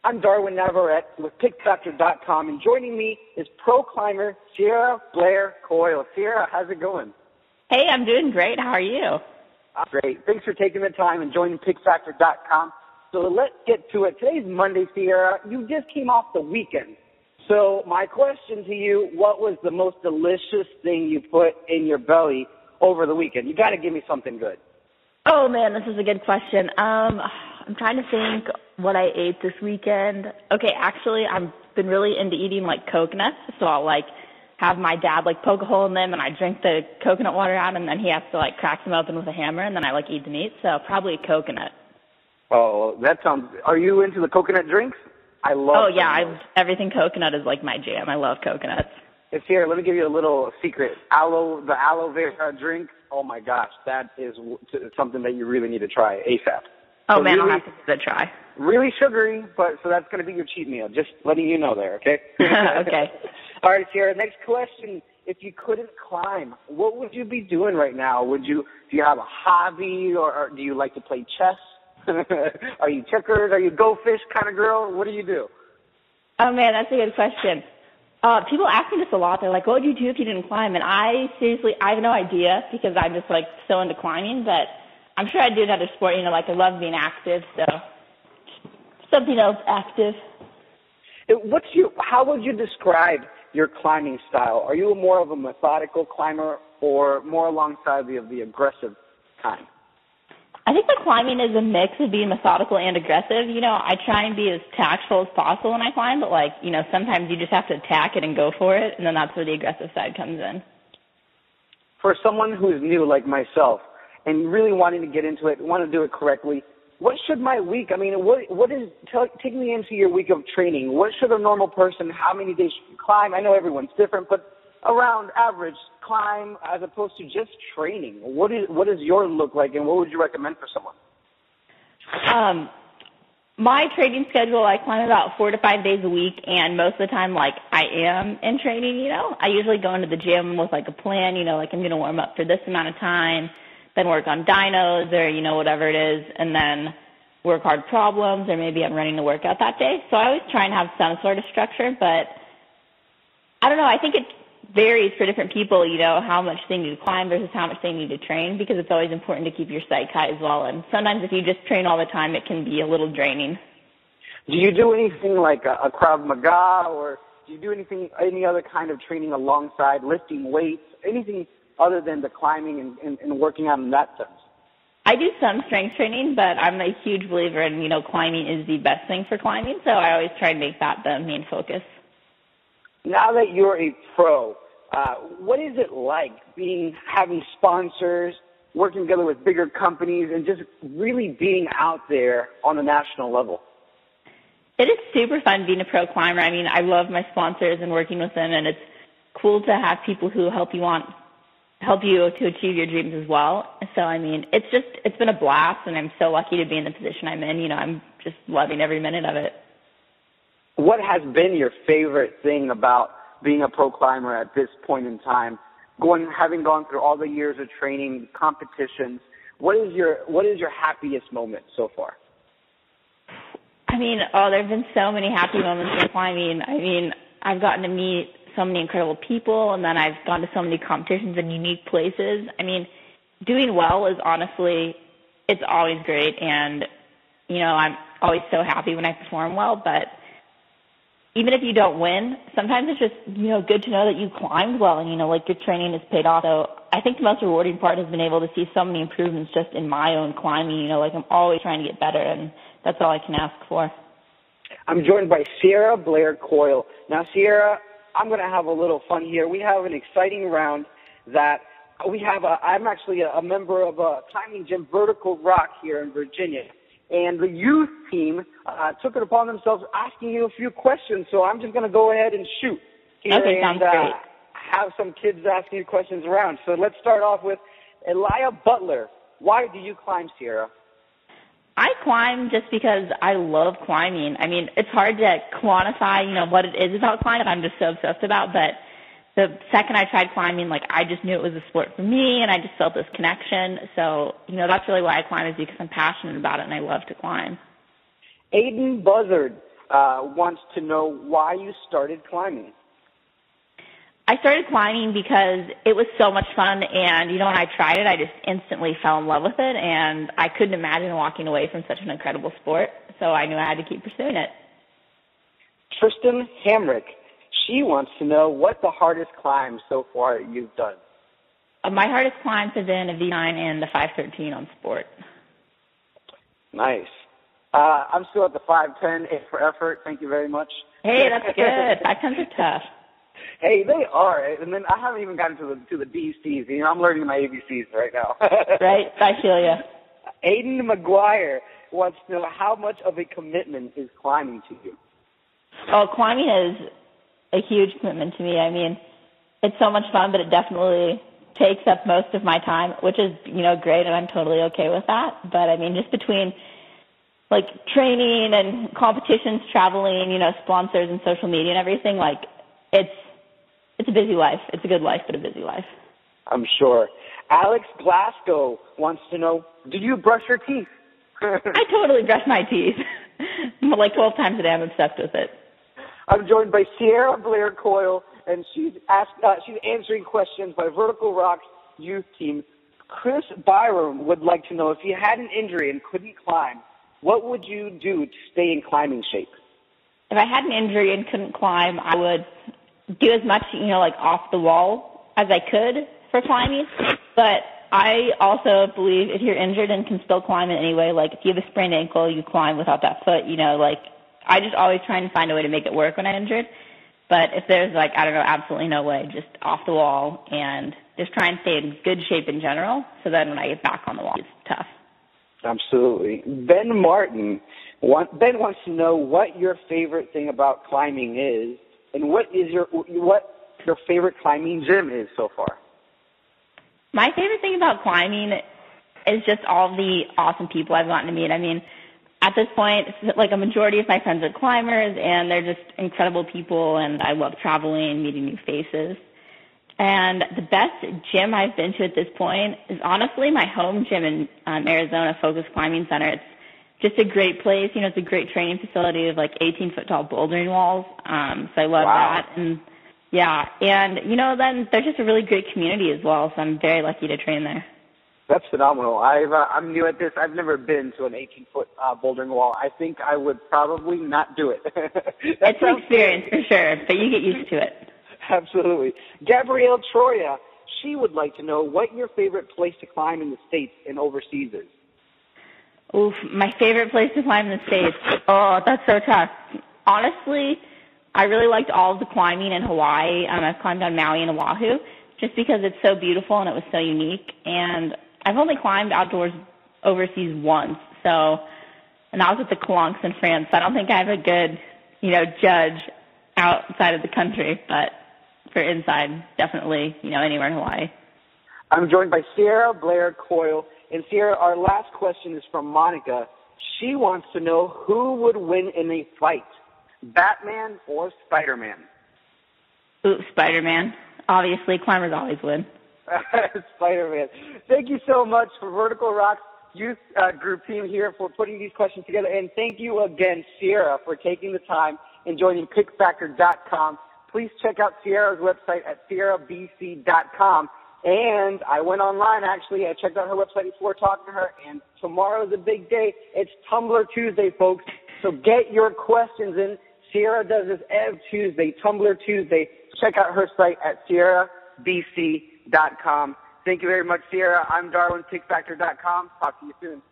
I'm Darwin Navarrete with PickFactor.com, and joining me is pro climber Sierra Blair Coyle. Sierra, how's it going? Hey, I'm doing great. How are you? I'm great. Thanks for taking the time and joining PickFactor.com. So let's get to it. Today's Monday, Sierra. You just came off the weekend. So my question to you, what was the most delicious thing you put in your belly over the weekend? You got to give me something good. Oh, man, this is a good question. I'm trying to think what I ate this weekend. Okay, actually, I've been really into eating, coconuts. So I'll, have my dad, poke a hole in them, and I drink the coconut water out, and then he has to, crack them open with a hammer, and then I, eat the meat. So probably a coconut. Oh, that sounds – are you into the coconut drinks? I love Oh, yeah, everything coconut is, my jam. I love coconuts. Here, let me give you a little secret. The aloe vera drink, oh, my gosh, that is something that you really need to try ASAP. Oh, so man, really, I'll have to give it a try. Really sugary, so that's going to be your cheat meal. Just letting you know there, okay? Okay. All right, Sierra, next question. If you couldn't climb, what would you be doing right now? Do you have a hobby, or do you like to play chess? Are you checkers? Are you go fish kind of girl? What do you do? Oh, man, that's a good question. People ask me this a lot. They're like, what would you do if you didn't climb? And I have no idea because I'm just, so into climbing, but I'm sure I'd do another sport, I love being active, so something else active. How would you describe your climbing style? Are you more of a methodical climber or more alongside the aggressive kind? I think the climbing is a mix of being methodical and aggressive. I try and be as tactful as possible when I climb, but sometimes you just have to attack it and go for it, and then that's where the aggressive side comes in. For someone who's new like myself and really wanting to get into it, want to do it correctly, what should my week, take me into your week of training. What should a normal person, how many days should you climb? I know everyone's different, but around average climb as opposed to just training. What does your look like, and what would you recommend for someone? My training schedule, I climb about 4 to 5 days a week, and most of the time, I am in training, I usually go into the gym with, a plan, I'm going to warm up for this amount of time, then work on dynos or, whatever it is, and then work hard problems, or maybe I'm running the workout that day. So I always try and have some sort of structure, but I don't know. I think it varies for different people, how much they need to climb versus how much they need to train, because it's always important to keep your psyche high as well. And sometimes if you just train all the time, it can be a little draining. Do you do anything like a Krav Maga, or do you do any other kind of training alongside lifting weights, anything other than the climbing and working out in that sense? I do some strength training, but I'm a huge believer in, climbing is the best thing for climbing, so I always try to make that the main focus. Now that you're a pro, what is it like having sponsors, working together with bigger companies, and just really being out there on a national level? It is super fun being a pro climber. I love my sponsors and working with them, and it's cool to have people who help you to achieve your dreams as well. So, it's been a blast, and I'm so lucky to be in the position I'm in. I'm just loving every minute of it. What has been your favorite thing about being a pro climber at this point in time? Having gone through all the years of training, competitions, what is your happiest moment so far? There have been so many happy moments in climbing. I've gotten to meet so many incredible people, and then I've gone to so many competitions in unique places. Doing well is honestly, it's always great, and, I'm always so happy when I perform well, but even if you don't win, sometimes it's just, good to know that you climbed well and, your training has paid off. So I think the most rewarding part has been able to see so many improvements just in my own climbing. I'm always trying to get better, and that's all I can ask for. I'm joined by Sierra Blair Coyle. Now, Sierra, I'm going to have a little fun here. We have an exciting round that I'm actually a member of a climbing gym, Vertical Rock, here in Virginia. And the youth team took it upon themselves asking you a few questions. So I'm just going to go ahead and shoot here. Okay, sounds great. Have some kids asking you questions around. So let's start off with Elia Butler. Why do you climb, Sierra? I climb just because I love climbing. It's hard to quantify, what it is about climbing that I'm just so obsessed about, but the second I tried climbing, I just knew it was a sport for me, and I just felt this connection. So, that's really why I climb, is because I'm passionate about it and I love to climb. Aiden Buzzard, wants to know why you started climbing. I started climbing because it was so much fun, and, when I tried it, I just instantly fell in love with it, and I couldn't imagine walking away from such an incredible sport, so I knew I had to keep pursuing it. Tristan Hamrick, she wants to know what the hardest climb so far you've done. My hardest climbs have been a V9 and the 513 on sport. Nice. I'm still at the 510, A for effort. Thank you very much. Hey, that's good. 510s are tough. Hey, they are, and then I haven't even gotten to the BCs. I'm learning my ABCs right now. Right, I feel you. Aiden McGuire wants to know how much of a commitment is climbing to you. Oh, climbing is a huge commitment to me. I mean, it's so much fun, but it definitely takes up most of my time, which is, great, and I'm totally okay with that. But, I mean, just between, training and competitions, traveling, sponsors and social media and everything, it's a busy life. It's a good life, but a busy life. I'm sure. Alex Glasgow wants to know, do you brush your teeth? I totally brush my teeth. 12 times a day. I'm obsessed with it. I'm joined by Sierra Blair Coyle, and she's answering questions by Vertical Rock's youth team. Chris Byram would like to know, if you had an injury and couldn't climb, what would you do to stay in climbing shape? If I had an injury and couldn't climb, I would do as much, off the wall as I could for climbing. But I also believe if you're injured and can still climb in any way, if you have a sprained ankle, you climb without that foot, I just always try and find a way to make it work when I'm injured. But if there's, absolutely no way, just off the wall and just try and stay in good shape in general so that when I get back on the wall, it's tough. Absolutely. Ben Martin. Ben wants to know what your favorite thing about climbing is and what your favorite climbing gym is so far. My favorite thing about climbing is just all the awesome people I've gotten to meet. I mean, at this point, a majority of my friends are climbers, and they're just incredible people, and I love traveling, meeting new faces. And the best gym I've been to at this point is honestly my home gym in Arizona, Focus Climbing Center. It's just a great place. It's a great training facility with 18-foot tall bouldering walls. So I love that. And yeah, and then there's just a really great community as well. So I'm very lucky to train there. That's phenomenal. I'm new at this. I've never been to an 18-foot bouldering wall. I think I would probably not do it. It's an experience for sure, but you get used to it. Absolutely. Gabrielle Troya, she would like to know what your favorite place to climb in the States and overseas is. Oof, my favorite place to climb in the States. Oh, that's so tough. Honestly, I really liked all of the climbing in Hawaii. I've climbed on Maui and Oahu just because it's so beautiful and it was so unique. And I've only climbed outdoors overseas once, and that was at the Calanques in France. So I don't think I have a good, judge outside of the country, but for inside, definitely, anywhere in Hawaii. I'm joined by Sierra Blair Coyle. And Sierra, our last question is from Monica. She wants to know who would win in a fight, Batman or Spider-Man? Ooh, Spider-Man. Obviously, climbers always win. Spider-Man. Thank you so much for Vertical Rock's youth group team here for putting these questions together. And thank you again, Sierra, for taking the time and joining PickFactor.com. Please check out Sierra's website at sierrabc.com. And I went online, actually. I checked out her website before talking to her. And tomorrow's a big day. It's Tumblr Tuesday, folks. So get your questions in. Sierra does this every Tuesday, Tumblr Tuesday. Check out her site at sierrabc.com. Thank you very much, Sierra. I'm Darwin, PickFactor.com. Talk to you soon.